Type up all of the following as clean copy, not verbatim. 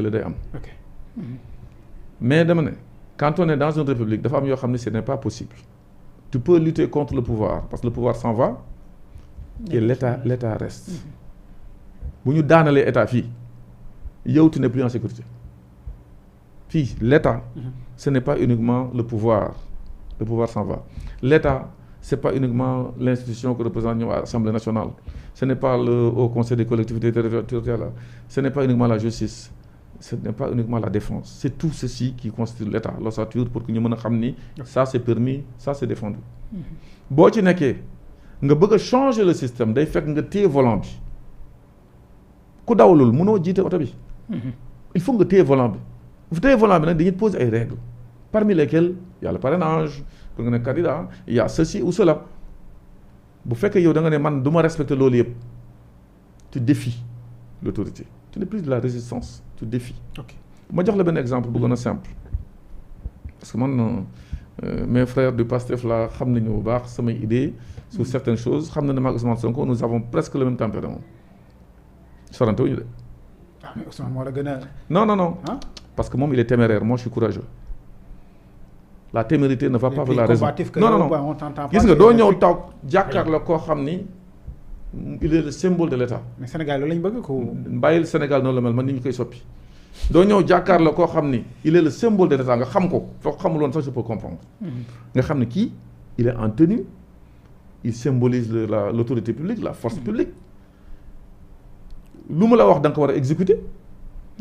la day am. mais dama ne quand on est dans une république dafa am yoo xam ne ce n'est pas possible. tu peux lutter contre le pouvoir parce que le pouvoir s'en va. et l'état reste. bu ñu daanalee état fii yow tu n'es plus en sécurité. fii l'état. ce n'est pas uniquement le pouvoir s'en va. l'état c'est pas uniquement l'institution que représente ñoom Assemblée nationale. ce n'est pas le Haut Conseil des collectivités territoriales. ce n'est pas uniquement la justice. ce n'est pas uniquement la défense. c'est tout ceci qui constitue l'état l'ossature pour que ñu mën a xam ni ça c'est permis ça c'est défendu. boo ci nekkee nga bëgg a changer le système day fekk nga téye volant bi ku dawalul mënoo jiite oto bi. il faut nga téye volant bi bu téye volant bi nag dañuy poser ay règles parmi lesquelles il y a le parrainage pour nga nekk candidat il y a ceci ou cela bu fekkee yow da nga ne man du ma respecter loolu yëpp tu défies l'autorité tu n'es plus de la résistance tu défies. ok ma jox la benn exemple bu gën a simple parce que man mes frères du PASTEF là xam nañu bu baax samay idées sur certaines choses xam na ne maag Ousmane Sonko nous avons presque le même tempérament sorante wuñu de. ah mais Ousmane moo la gën a. non parce que moom il est téméraire moi je suis courageux. la témérité ne va pas avec la raison non gis nga doo ñëw taw jàkkaarloo koo xam ni il est le symbole de l'État. mais Sénégal loolu lañ bëgg ko. bàyyil Sénégal noonu la mel man ni ñu koy soppi. doo ñëw jàkkaarloo koo xam ni il est le symbole de l'État nga xam ko soo ko xamul woon sax je peux comprendre. nga xam ne kii il est en tenue il symbolise l'autorité publique la force publique. lu mu la wax da nga ko war a exécuter.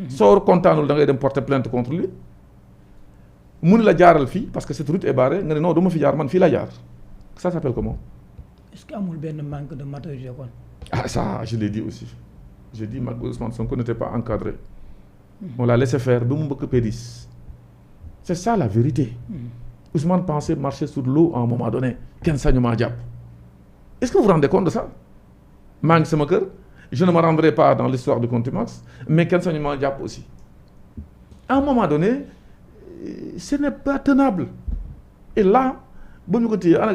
soo kontaanul da ngay dem porter plainte contre lui. mun la jaaral fii parce que cette route est barrée nga ne non dama fi jaar man fii la jaar ça s'appelle comment. est-ce que amul benn manque de maturité kon. ah ça je l'ai dit aussi j'ai dit Ousmane Sonko n'était pas encadré. on l'a laissé faire ba mu mbëkk pédis. c'est ça la vérité. Ousmane pensait marcher sur l'eau à un moment donné kenn sañu maa jàpp. est-ce que vous vous rendez compte de ça maa ngi sama kër je ne me rendrai pas dans l'histoire de contumace mais kenn sañu maa jàpp aussi à un moment donné. ce n'est pas tenable et là ba ñu ko téye ana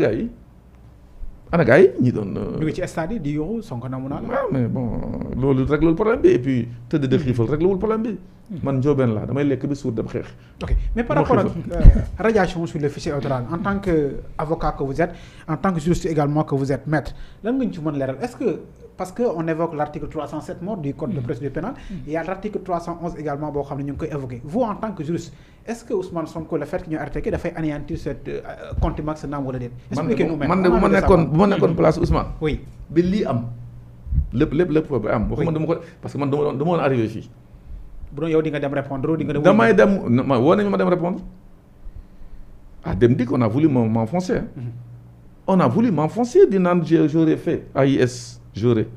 gars yi ñi doon. ñu ngi ci stade yi di yow Sonko namu naa la. waaw mais bon loolu réglewul problème bi et puis tëdd de xiifal réglewul problème bi. man njóobeen laa damay lekk bi suur dem xeex. ok mais par rapport ak radiation sur le fichier électoral en tant que avocat que vous êtes en tant que juriste également que vous êtes maître lan nga ñu ci mën leeral est-ce que. parce que on évoque l'article 307 mort du code de procédure pénale il y a l'article 311 également boo xam ne ñu ngi koy évoqué vous en tant que juriste est-ce que Ousmane Sonko le fait que ñu arrêté dafay anéantir cette contumace naam wala déet. expliquez-nous man de bu ma nekkoon place Ousmane. oui bi lii am lépp ba am. waxuma dama ko parce que man dama woon arrivé fii. bu doon yow di nga dem répondre di nga dem. damay dem woo nañu ma dem répondre ah dem dik on a voulu m'enfoncer. on a voulu m'enfoncer di naan j'aurais fait AIS. j'aurais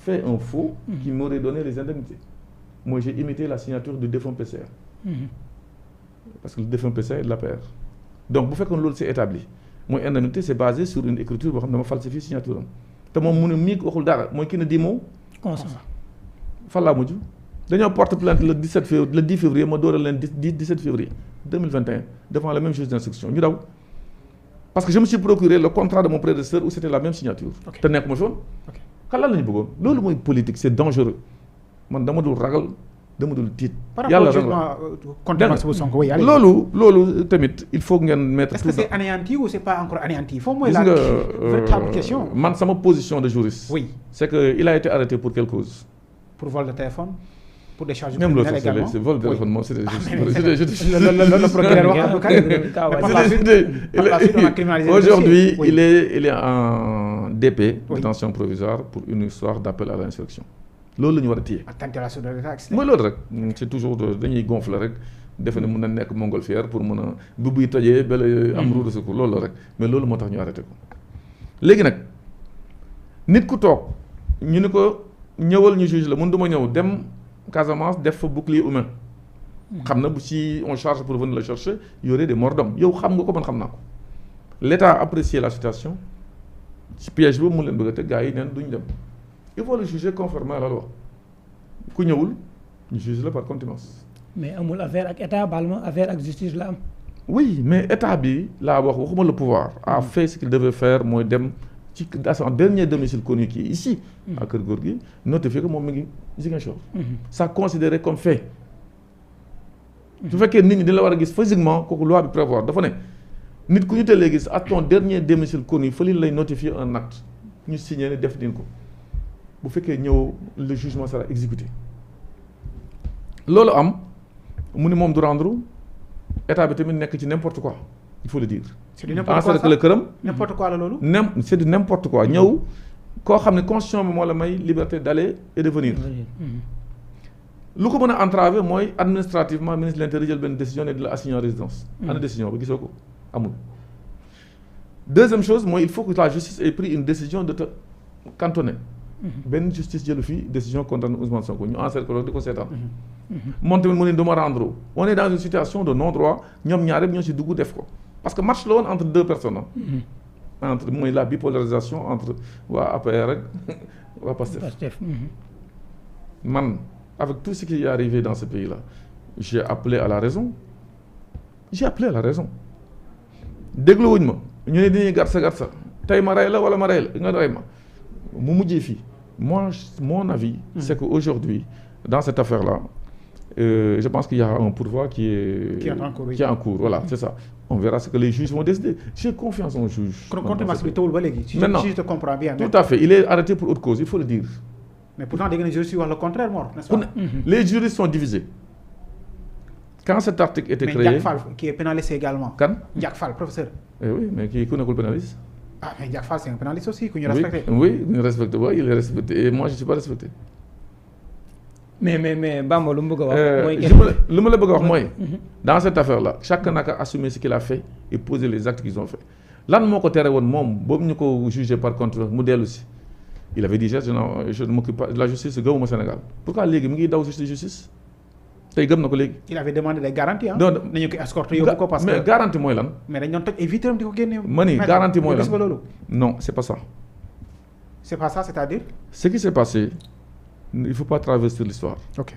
fait un faux qui m'aurait donné les indemnités. Moi, j'ai imité la signature du défunt PCA. Parce que le défunt PCA est de l'APR. Donc, bu fekkoon loolu c'est établi mooy indemnité c'est basé sur une écriture boo xam ne dama falsifié signature am te moom mu ne mii waxul dara mooy ki ne di moo fan laa mujj dañoo porte plainte le 10 février ma dóoral leen 17 février 2021 devant le même juge d'instruction ñu daw parce que je me suis procuré le contrat de mon prédécesseur où c'était la même signature. te nekk ma fi woon. kan lan la ñu bëggoon loolu mooy politique c'est dangereux man dama dul ragal dama dul tiit. yàlla loolu tamit il faut ngeen mettre. est-ce que c'est anéanti ou c'est pas encore anéanti foofu mooy la véritable question. man sama position de juriste. oui c'est que il a été arrêté pour quelle cause. pour vol de téléphone. pour des charges criminelles également c'est vol de téléphone moom c'était juste. le procureur wax aujourd'hui il est en DP. détention provisoire pour une histoire d'appel à l'insurrection. loolu la ñu war a téye. tentation de l'État. mooy loolu rek c'est toujours dañuy gonfler rek defe ne mën na nekk montgolfière pour mën a bu buy tojee bala am roue de secours loolu la rek mais loolu moo tax ñu arrêté ko. léegi nag nit ku toog ñu ni ko ñëwal ñu juge la mun duma ñëw dem Casamance def fa bouclier humain. xam na bu si on charge pour venir le chercher il y aurait des morts d'hommes yow xam nga ko man xam naa ko. l'État a apprécié la situation ci piège boobu mu leen bëgg a teg gars yi neen duñ dem. il faut le juger conformément à la loi ku ñëwul ñu juge la par contumace. mais amul affaire ak état baal ma affaire ak justice la am. oui mais état bi laa waxuma le pouvoir a fait ce qu'il devait faire mooy dem ci à son dernier domicile connu qui est ici. à Kër Gorgui notifié que moom mi ngi Ziguinchor. ça considéré comme fait su fekkee nit ñi dañ la war a gis physiquement kooku loi bi prévoir dafa ne nit ku ñu teelee gis à ton dernier domicile connu fële lay notifier un acte ñu signé ne def din ko bu fekkee ñëw le jugement sera exécuté loolu am mu ni moom du rendre état bi tamit nekk ci n'importe quoi il faut le dire. c'est du n'importe quoi encercler këram. n'importe quoi la loolu. c'est du n'importe quoi ñëw koo xam ne constitution bi moo la may liberté d'aller et de venir. lu ko mën a entraver mooy administrativement ministre de l'intérieur jël benn décision ne di la assigner en résidence. ana décision ba gisoo ko amul. deuxième chose mooy il faut que la justice ait pris une décision de te cantonner. benn justice jëlu fii décision condamné Ousmane Sonko ñu encercler di ko seetaan. moom tamit mu ne du ma rendre on est dans une situation de non-droit ñoom ñaar yëpp ñoo ci dugg def ko parce que match la woon entre deux personnes entre mooy la bipolarisation entre waa APR rek waa Pastef. man avec tout ce qui est arrivé dans ce pays-là j'ai appelé à la raison dégluwuñ ma ñu ne dañuy garsa tey ma rey la wala ma rey la nga rey ma mu mujjee fii moi mon avis c'est que aujourd'hui dans cette affaire-là je pense qu'il y a un pourvoi qui est en cours voilà c'est ça on verra ce que les juges vont décider j'ai confiance en juge. contumace bi tawul ba léegi. maintenant je te comprends bien. tout à fait il est arrêté pour autre cause il faut le dire. mais pourtant dégg nga juristes yi wax le contraire Mor n'est-ce pas. les juristes sont divisés. quand cet article était créé mais Ndiak Fall qui est pénaliste également. kan Ndiak Fall professeur. oui mais kii ku nekkul pénaliste. ah mais Ndiak Fall c'est un pénaliste aussi ku ñu respecté. oui ñu respecté waaw il est respecté et moi je suis pas respecté. mais Bamba lu mu bëgg a wax. mooy lu ma la bëgg a wax mooy. dans cette affaire là chacun n'a qu'à assumer ce qu'il a fait et poser les actes qu'ils ont fait lan moo ko tere woon moom boobu ñu ko jugé par contre mu dellu si il avait dit je ne m'occupe pas de la justice gëmuma Sénégal pourquoi léegi mu ngi daw justice tey gëm na ko léegi. il avait demandé des garanties ah. non nañu ko escorter yóbbu ko parce que mais garantie mooy lan. mais dañu doon toj ay vitres di ko génne. ma ni garantie mooy lan gis nga loolu. non c'est pas ça. c'est pas ça c'est-à-dire. ce qui s'est passé il faut pas travestir l'histoire. ok.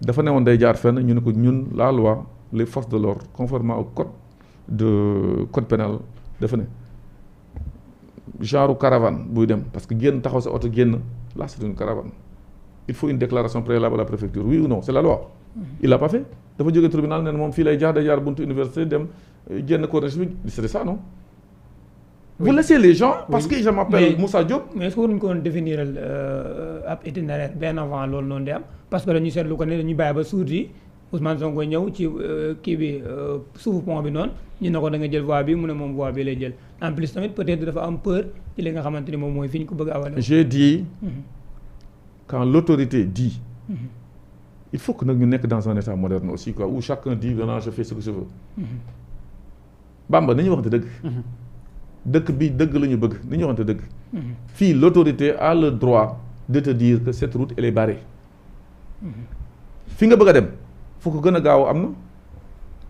dafa ne woon day jaar fenn ñu ne ko ñun la loi les forces de l'ordre conformément au code pénal dafa ne genre caravane buy dem parce que génn taxaw sa oto génn là c'est une caravane il faut une déclaration préalable à la préfecture oui ou non c'est la loi. il l'a pas fait dafa jógee tribunal ne moom fii lay jaar day jaar buntu université dem génn corniche bi c'est ça non. vous laissez les gens parce que je m'appelle Moussa Diop. mais est-ce que waruñu ko woon définir ab itinéraire bien avant loolu noonu di am parce que dañuy seetlu ko ne dañuy bàyyi ba suur yi Ousmane Sonko ñëw ci kii bi suufu pont bi noonu ñu ne ko da nga jël voie bi mu ne moom voie bi lay jël en plus tamit peut-être dafa am peur ci li nga xamante ni moom mooy fi ñu ko bëgg a awale. j'ai dit quand l'autorité dit il faut que nag ñu nekk dans un état moderne aussi quoi où chacun dit vraiment je fais ce que je veux. Bamba nañu waxante dëgg. dëkk bi dëgg la ñu bëgg ni ñu waxante dëgg. fii l'autorité a le droit de te dire que cette route elle est barrée. fi nga bëgg a dem fu ko gën a gaaw am na.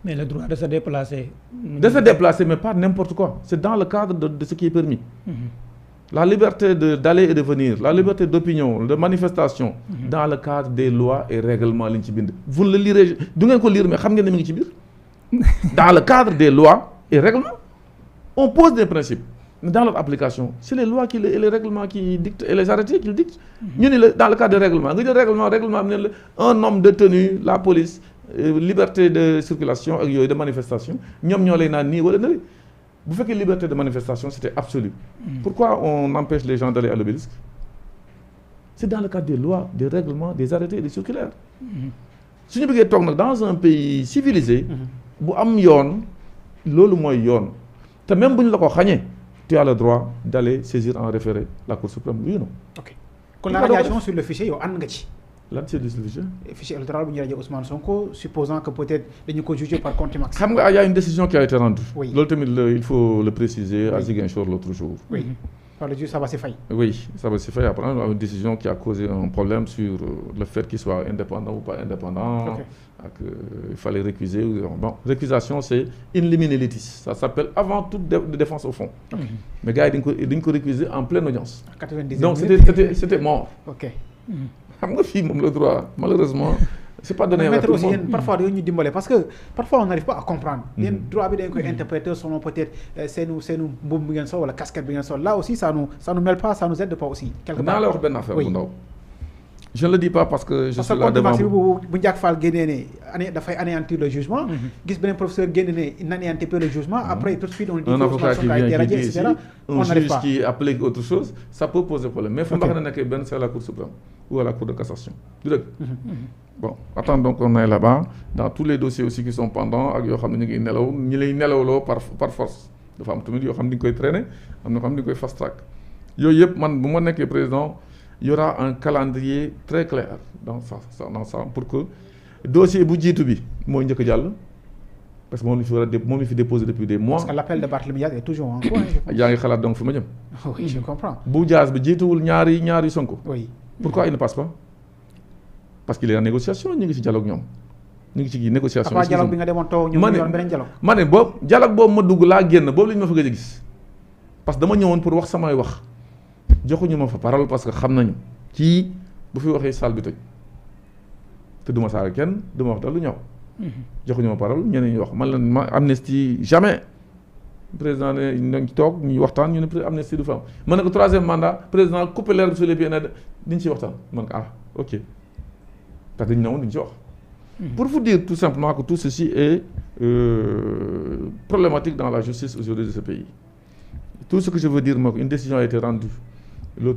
mais le droit de se déplacer. Mais pas n'importe quoi c'est dans le cadre de ce qui est permis. La liberté d'aller et de venir la liberté d'opinion de manifestation. dans le cadre des lois et règlements li ñu ci bind. vous le lirez du ngeen ko lire mais xam ngeen ne mi ngi ci biir. dans le cadre des lois et règlements. on pose des principes mais dans leur application c'est les lois et les règlements qui dictent et les arrêtés qui le dictent. ñu ne la dans le cadre des règlements nga jël règlement bi ne la un homme de tenue la police liberté de circulation ak yooyu de manifestation ñoom ñoo lay naan nii wala na bu fekkee liberté de manifestation c'était absolu. pourquoi on empêche les gens d'aller à l'obélisque c'est dans le cadre des lois des règlements des arrêtés et des circulaires. su ñu bëggee toog nag dans un pays civilisé. bu am yoon loolu mooy yoon. te même bu ñu la ko xañee tu as le droit d'aller saisir en référé la Cour suprême oui ou non. ok kon la radiation sur le fichier yow ànd nga ci. lan c'est le fichier. fichier électoral bu ñu radié Ousmane Sonko supposant que peut-être dañu ko jugé par contumace. xam nga y a une décision qui a été rendue. oui loolu tamit il faut le préciser à Ziguinchor l'autre jour. oui par le juge Sabassy Faye. oui Sabassy Faye a pris une décision qui a causé un problème sur le fait qu'il soit indépendant ou pas indépendant. ok il fallait récuser bon récusation c'est in limine litis ça s'appelle avant toute défense au fond. mais gars yi dañ ko récuser en pleine audience. 90 donc c'était mort. ok. xam nga fii moom le droit malheureusement. c'est pas donné à tout le monde mais parfois dañu ñu dimbale parce que parfois on n'arrive pas à comprendre. yéen droit bi dañ koy interpréter selon peut-être seenu mbubb bi ngeen sol wala casquette bi ngeen sol là aussi ça nous mêle pas ça nous aide pas aussi. quelque part naa la wax benn affaire bu ndaw. je ne le dis pas parce que je suis là devant vous. bu Ndiak Fall génnee ne dafay anéantir le jugement. gis beneen professeur génn ne n'anéantit pas le jugement. après tout de suite on dit un avocat qui vient qui dit et ici, un juge qui applique autre chose, ça peut poser problème mais fu mu na nekkee benn c'est à la Cour suprême ou à la Cour de cassation du dëgg. Bon, attendons qu'on aille là-bas dans tous les dossiers aussi qui sont pendants ak yoo xam ne ñu ngi nelaw ñi lay nelawloo par force dafa am tamit yoo xam ne dañu koy traîner am na yoo xam ne dañu koy fast track yooyu yëpp man bu ma nekkee président il y aura un calendrier très clair dans ça pour que dossier bu jiitu bi mooy njëkk a jàll parce que moom la fi déposé depuis des mois. parce que l'appel de Barthélémy Dias est toujours en cours. yaa ngi xalaat donc fi ma jëm. oui je comprends. bu Dias bi jiituwul ñaari Sonko. oui pourquoi il ne passe pas. parce qu'il est en négociation ñu ngi ci dialogue ñoom ñu ngi ci négociation. après dialogue bi nga demoon taw ñu yoon beneen dialogue. ma ne boobu dialogue boobu ma dugg laa génn boobu la ñu ma fa gëj a gis parce que dama ñëwoon pour wax samay wax joxuñu ma fa parole parce que xam nañu kii bu fi waxee salle bi toj te duma saaga kenn duma wax dal lu ñëw. joxuñu ma parole ñeneen ñi wax man la ma amnistie jamais président ne nañ toog ñuy waxtaan ñu ne amnistie du fa am man ne ko troisième mandat président coupé l'herbe sous les pieds ne diñ ci waxtaan man ko ok. parce que dañu newoon duñu ci wax. Pour vous dire tout simplement que tout ceci est problématique dans la justice aujourd'hui de ce pays. Tout ce que je veux dire, une décision a été rendue